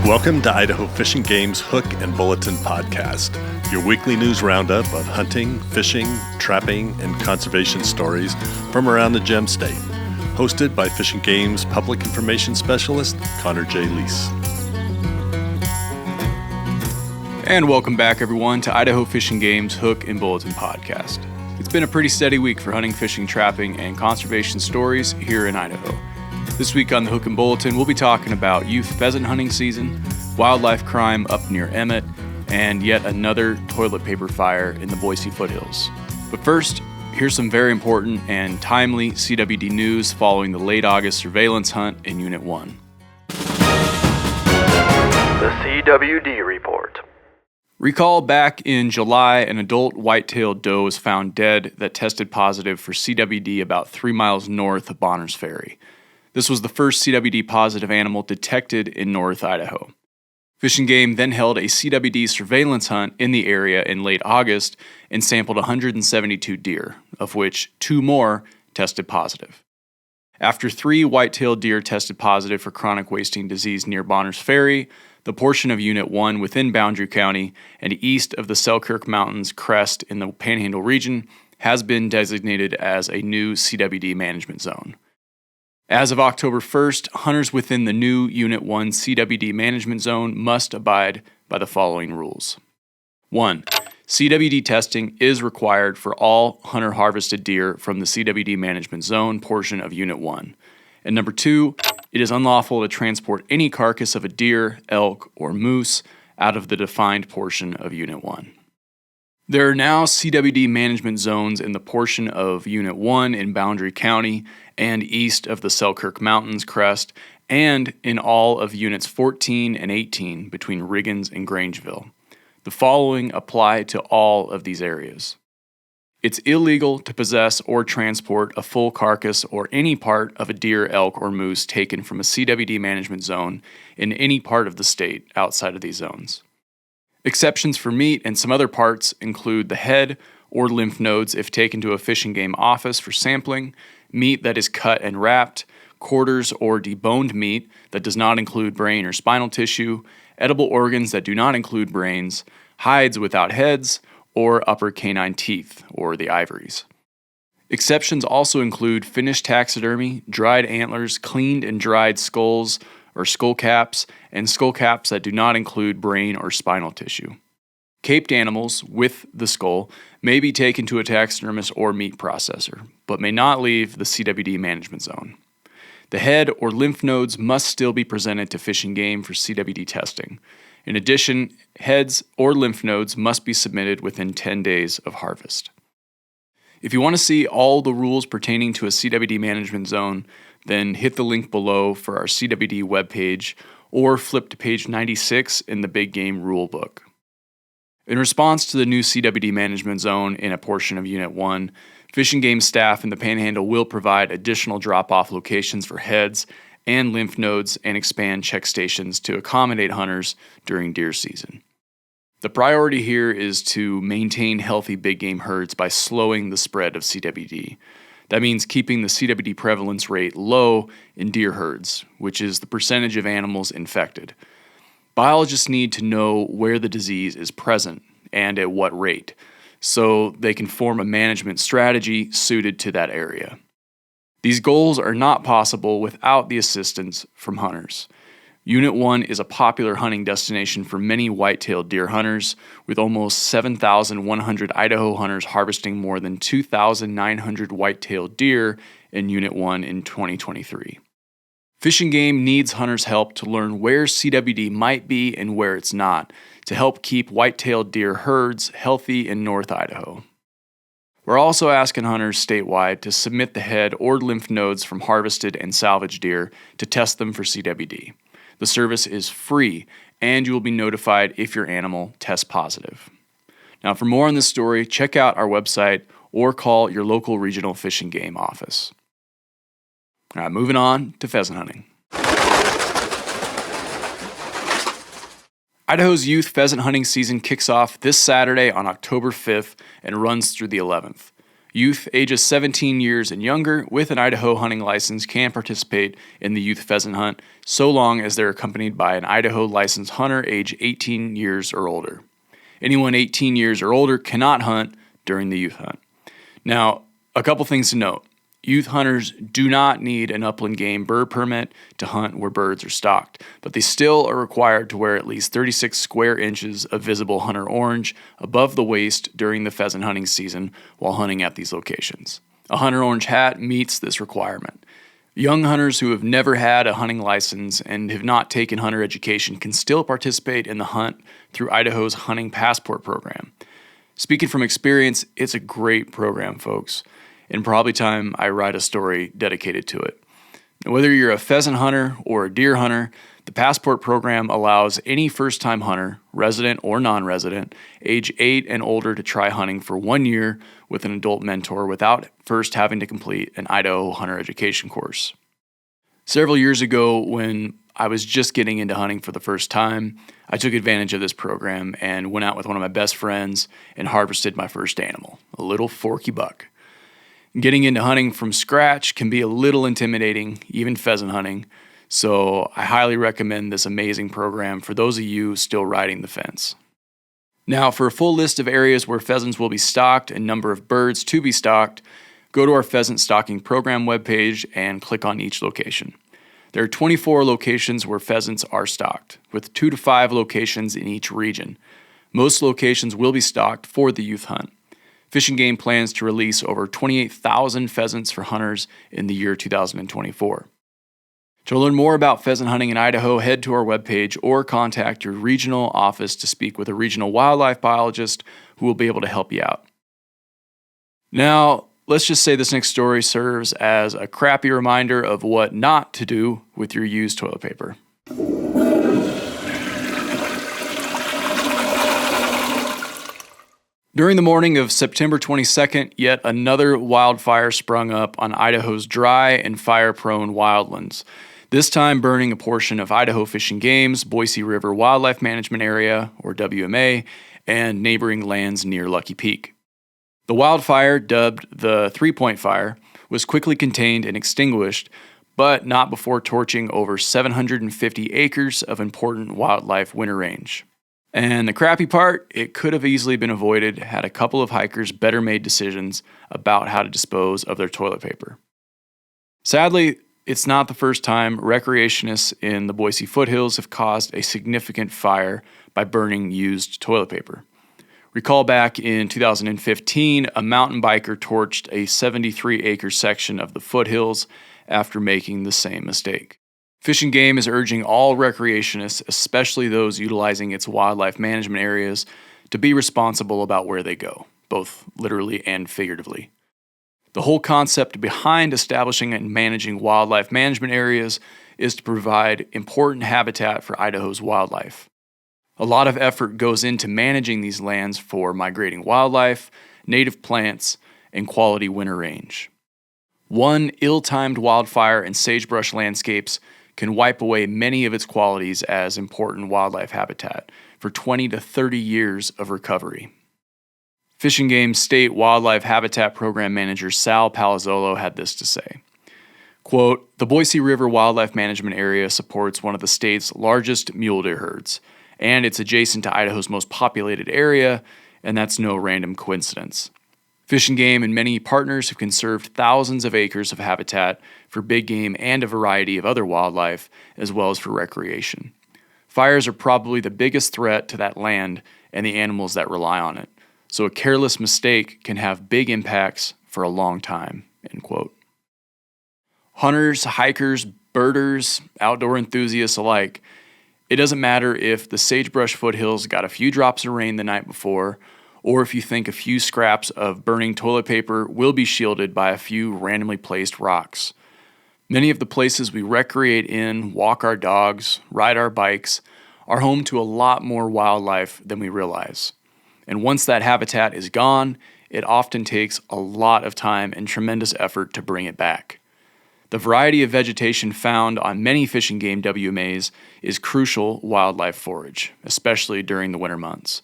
Welcome to Idaho Fish and Game's Hook and Bulletin podcast, your weekly news roundup of hunting, fishing, trapping, and conservation stories from around the Gem State. Hosted by Fish and Game's Public Information Specialist, Connor J. Lease. And welcome back, everyone, to Idaho Fish and Game's Hook and Bulletin podcast. It's been a pretty steady week for hunting, fishing, trapping, and conservation stories here in Idaho. This week on the Hook and Bulletin, we'll be talking about youth pheasant hunting season, wildlife crime up near Emmett, and yet another toilet paper fire in the Boise foothills. But first, here's some very important and timely CWD news following the late August surveillance hunt in Unit 1. The CWD report. Recall back in July, an adult white-tailed doe was found dead that tested positive for CWD about 3 miles north of Bonners Ferry. This was the first CWD positive animal detected in North Idaho. Fish and Game then held a CWD surveillance hunt in the area in late August and sampled 172 deer, of which 2 more tested positive. After 3 white-tailed deer tested positive for chronic wasting disease near Bonners Ferry, the portion of Unit 1 within Boundary County and east of the Selkirk Mountains crest in the Panhandle region has been designated as a new CWD Management Zone. As of October 1st, hunters within the new Unit 1 CWD Management Zone must abide by the following rules. 1. CWD testing is required for all hunter-harvested deer from the CWD Management Zone portion of Unit 1. And number 2, it is unlawful to transport any carcass of a deer, elk, or moose out of the defined portion of Unit 1. There are now CWD management zones in the portion of Unit 1 in Boundary County and east of the Selkirk Mountains crest, and in all of Units 14 and 18 between Riggins and Grangeville. The following apply to all of these areas. It's illegal to possess or transport a full carcass or any part of a deer, elk, or moose taken from a CWD management zone in any part of the state outside of these zones. Exceptions for meat and some other parts include the head or lymph nodes if taken to a Fish and Game office for sampling, meat that is cut and wrapped, quarters or deboned meat that does not include brain or spinal tissue, edible organs that do not include brains, hides without heads, or upper canine teeth, or the ivories. Exceptions also include finished taxidermy, dried antlers, cleaned and dried skulls or skull caps, and skull caps that do not include brain or spinal tissue. Caped animals with the skull may be taken to a taxidermist or meat processor, but may not leave the CWD management zone. The head or lymph nodes must still be presented to Fish and Game for CWD testing. In addition, heads or lymph nodes must be submitted within 10 days of harvest. If you want to see all the rules pertaining to a CWD management zone, then hit the link below for our CWD webpage or flip to page 96 in the Big Game Rulebook. In response to the new CWD management zone in a portion of Unit 1, Fish and Game staff in the Panhandle will provide additional drop-off locations for heads and lymph nodes and expand check stations to accommodate hunters during deer season. The priority here is to maintain healthy big game herds by slowing the spread of CWD. That means keeping the CWD prevalence rate low in deer herds, which is the percentage of animals infected. Biologists need to know where the disease is present and at what rate, so they can form a management strategy suited to that area. These goals are not possible without the assistance from hunters. Unit 1 is a popular hunting destination for many white-tailed deer hunters, with almost 7,100 Idaho hunters harvesting more than 2,900 white-tailed deer in Unit 1 in 2023. Fish and Game needs hunters' help to learn where CWD might be and where it's not, to help keep white-tailed deer herds healthy in North Idaho. We're also asking hunters statewide to submit the head or lymph nodes from harvested and salvaged deer to test them for CWD. The service is free, and you will be notified if your animal tests positive. Now, for more on this story, check out our website or call your local regional Fish and Game office. All right, moving on to pheasant hunting. Idaho's youth pheasant hunting season kicks off this Saturday on October 5th and runs through the 11th. Youth ages 17 years and younger with an Idaho hunting license can participate in the youth pheasant hunt so long as they're accompanied by an Idaho licensed hunter age 18 years or older. Anyone 18 years or older cannot hunt during the youth hunt. Now, a couple things to note. Youth hunters do not need an upland game bird permit to hunt where birds are stocked, but they still are required to wear at least 36 square inches of visible hunter orange above the waist during the pheasant hunting season while hunting at these locations. A hunter orange hat meets this requirement. Young hunters who have never had a hunting license and have not taken hunter education can still participate in the hunt through Idaho's hunting passport program. Speaking from experience, it's a great program, folks. And probably time I write a story dedicated to it. Whether you're a pheasant hunter or a deer hunter, the passport program allows any first-time hunter, resident or non-resident, age 8 and older to try hunting for 1 year with an adult mentor without first having to complete an Idaho hunter education course. Several years ago, when I was just getting into hunting for the first time, I took advantage of this program and went out with one of my best friends and harvested my first animal, a little forky buck. Getting into hunting from scratch can be a little intimidating, even pheasant hunting, so I highly recommend this amazing program for those of you still riding the fence. Now, for a full list of areas where pheasants will be stocked and number of birds to be stocked, go to our pheasant stocking program webpage and click on each location. There are 24 locations where pheasants are stocked, with 2 to 5 locations in each region. Most locations will be stocked for the youth hunt. Fish and Game plans to release over 28,000 pheasants for hunters in the year 2024. To learn more about pheasant hunting in Idaho, head to our webpage or contact your regional office to speak with a regional wildlife biologist who will be able to help you out. Now, let's just say this next story serves as a crappy reminder of what not to do with your used toilet paper. During the morning of September 22nd, yet another wildfire sprung up on Idaho's dry and fire-prone wildlands, this time burning a portion of Idaho Fish and Game's Boise River Wildlife Management Area, or WMA, and neighboring lands near Lucky Peak. The wildfire, dubbed the 3-Point Fire, was quickly contained and extinguished, but not before torching over 750 acres of important wildlife winter range. And the crappy part, it could have easily been avoided had a couple of hikers better made decisions about how to dispose of their toilet paper. Sadly, it's not the first time recreationists in the Boise foothills have caused a significant fire by burning used toilet paper. Recall back in 2015, a mountain biker torched a 73-acre section of the foothills after making the same mistake. Fish and Game is urging all recreationists, especially those utilizing its wildlife management areas, to be responsible about where they go, both literally and figuratively. The whole concept behind establishing and managing wildlife management areas is to provide important habitat for Idaho's wildlife. A lot of effort goes into managing these lands for migrating wildlife, native plants, and quality winter range. One ill-timed wildfire and sagebrush landscapes can wipe away many of its qualities as important wildlife habitat for 20 to 30 years of recovery. Fish and Game State Wildlife Habitat Program Manager Sal Palazzolo had this to say, quote, "The Boise River Wildlife Management Area supports one of the state's largest mule deer herds, and it's adjacent to Idaho's most populated area, and that's no random coincidence. Fish and Game and many partners have conserved thousands of acres of habitat for big game and a variety of other wildlife, as well as for recreation. Fires are probably the biggest threat to that land and the animals that rely on it, so a careless mistake can have big impacts for a long time," end quote. Hunters, hikers, birders, outdoor enthusiasts alike, it doesn't matter if the sagebrush foothills got a few drops of rain the night before, or if you think a few scraps of burning toilet paper will be shielded by a few randomly placed rocks. Many of the places we recreate in, walk our dogs, ride our bikes, are home to a lot more wildlife than we realize. And once that habitat is gone, it often takes a lot of time and tremendous effort to bring it back. The variety of vegetation found on many fishing game WMAs is crucial wildlife forage, especially during the winter months.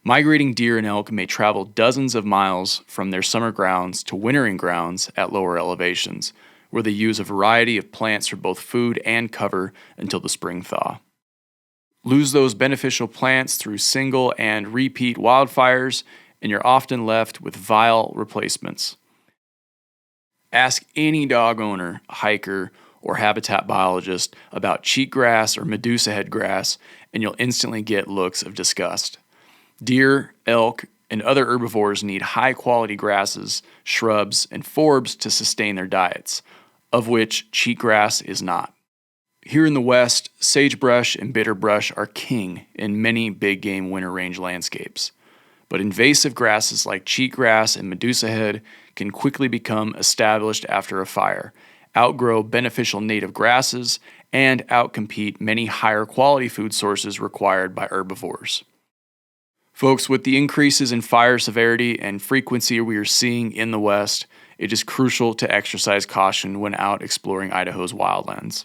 Migrating deer and elk may travel dozens of miles from their summer grounds to wintering grounds at lower elevations, where they use a variety of plants for both food and cover until the spring thaw. Lose those beneficial plants through single and repeat wildfires, and you're often left with vile replacements. Ask any dog owner, hiker, or habitat biologist about cheatgrass or Medusa head grass, and you'll instantly get looks of disgust. Deer, elk, and other herbivores need high-quality grasses, shrubs, and forbs to sustain their diets, of which cheatgrass is not. Here in the West, sagebrush and bitterbrush are king in many big game winter range landscapes. But invasive grasses like cheatgrass and Medusa head can quickly become established after a fire, outgrow beneficial native grasses, and outcompete many higher quality food sources required by herbivores. Folks, with the increases in fire severity and frequency we are seeing in the West, it is crucial to exercise caution when out exploring Idaho's wildlands.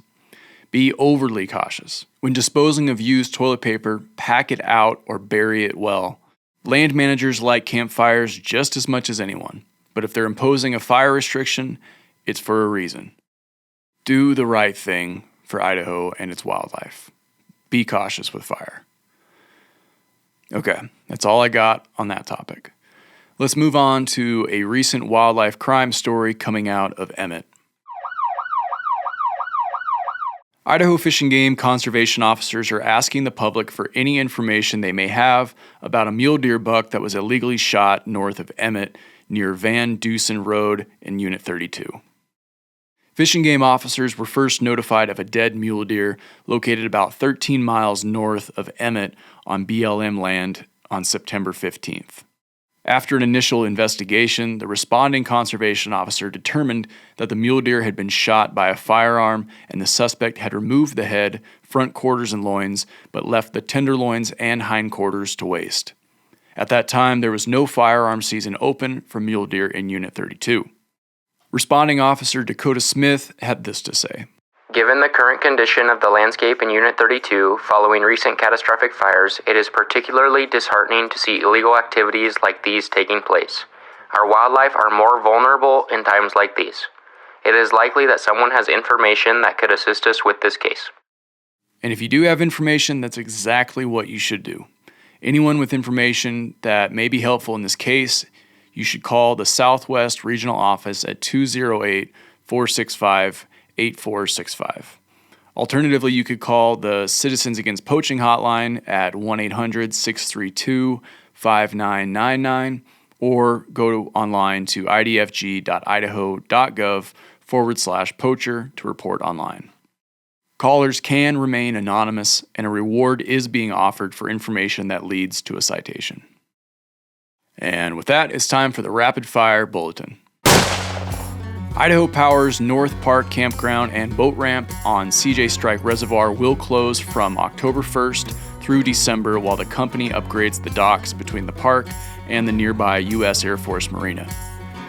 Be overly cautious. When disposing of used toilet paper, pack it out or bury it well. Land managers like campfires just as much as anyone, but if they're imposing a fire restriction, it's for a reason. Do the right thing for Idaho and its wildlife. Be cautious with fire. Okay, that's all I got on that topic. Let's move on to a recent wildlife crime story coming out of Emmett. Idaho Fish and Game conservation officers are asking the public for any information they may have about a mule deer buck that was illegally shot north of Emmett near Van Dusen Road in Unit 32. Fish and Game officers were first notified of a dead mule deer located about 13 miles north of Emmett on BLM land on September 15th. After an initial investigation, the responding conservation officer determined that the mule deer had been shot by a firearm and the suspect had removed the head, front quarters, and loins, but left the tenderloins and hindquarters to waste. At that time, there was no firearm season open for mule deer in Unit 32. Responding Officer Dakota Smith had this to say. Given the current condition of the landscape in Unit 32 following recent catastrophic fires, it is particularly disheartening to see illegal activities like these taking place. Our wildlife are more vulnerable in times like these. It is likely that someone has information that could assist us with this case. And if you do have information, that's exactly what you should do. Anyone with information that may be helpful in this case, you should call the Southwest Regional Office at 208-465-8465. Alternatively, you could call the Citizens Against Poaching hotline at 1-800-632-5999 or go online to idfg.idaho.gov/poacher to report online. Callers can remain anonymous, and a reward is being offered for information that leads to a citation. And with that, it's time for the Rapid Fire Bulletin. Idaho Power's North Park Campground and Boat Ramp on CJ Strike Reservoir will close from October 1st through December while the company upgrades the docks between the park and the nearby U.S. Air Force Marina.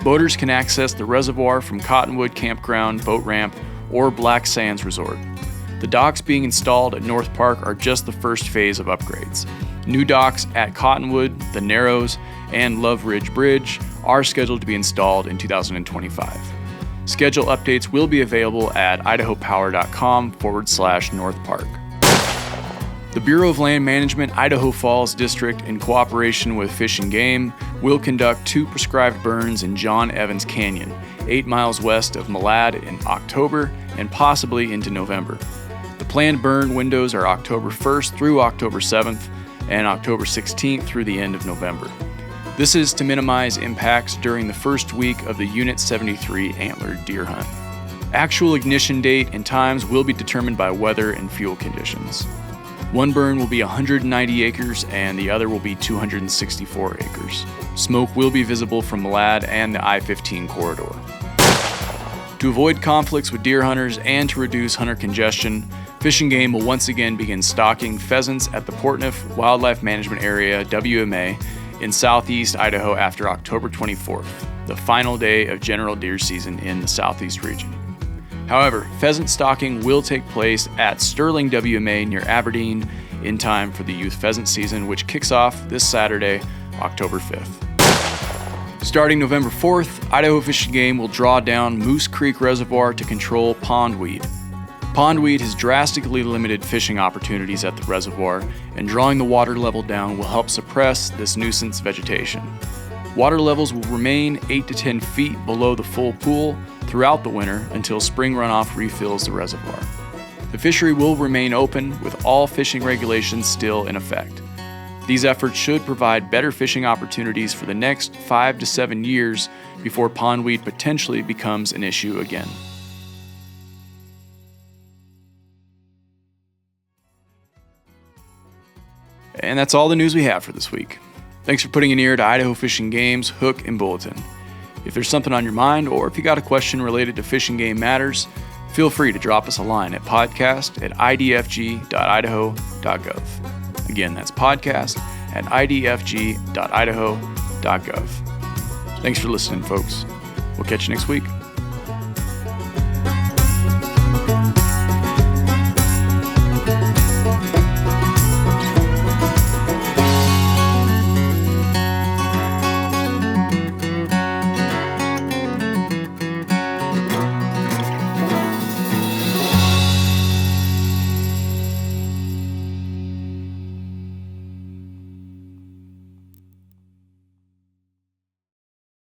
Boaters can access the reservoir from Cottonwood Campground, Boat Ramp, or Black Sands Resort. The docks being installed at North Park are just the first phase of upgrades. New docks at Cottonwood, the Narrows, and Love Ridge Bridge are scheduled to be installed in 2025. Schedule updates will be available at idahopower.com/North Park. The Bureau of Land Management Idaho Falls District, in cooperation with Fish and Game, will conduct 2 prescribed burns in John Evans Canyon, 8 miles west of Malad in October and possibly into November. The planned burn windows are October 1st through October 7th and October 16th through the end of November. This is to minimize impacts during the first week of the Unit 73 antlered deer hunt. Actual ignition date and times will be determined by weather and fuel conditions. One burn will be 190 acres and the other will be 264 acres. Smoke will be visible from Malad and the I-15 corridor. To avoid conflicts with deer hunters and to reduce hunter congestion, Fish and Game will once again begin stalking pheasants at the Portneuf Wildlife Management Area, WMA, in southeast Idaho after October 24th, the final day of general deer season in the southeast region. However, pheasant stalking will take place at Sterling WMA near Aberdeen in time for the youth pheasant season, which kicks off this Saturday, October 5th. Starting November 4th, Idaho Fish and Game will draw down Moose Creek Reservoir to control pondweed. Pondweed has drastically limited fishing opportunities at the reservoir, and drawing the water level down will help suppress this nuisance vegetation. Water levels will remain 8 to 10 feet below the full pool throughout the winter until spring runoff refills the reservoir. The fishery will remain open with all fishing regulations still in effect. These efforts should provide better fishing opportunities for the next 5 to 7 years before pondweed potentially becomes an issue again. And that's all the news we have for this week. Thanks for putting an ear to Idaho Fish and Game's Hook and Bulletin. If there's something on your mind, or if you got a question related to fish and game matters, feel free to drop us a line at podcast@idfg.idaho.gov. Again, that's podcast@idfg.idaho.gov. Thanks for listening, folks. We'll catch you next week.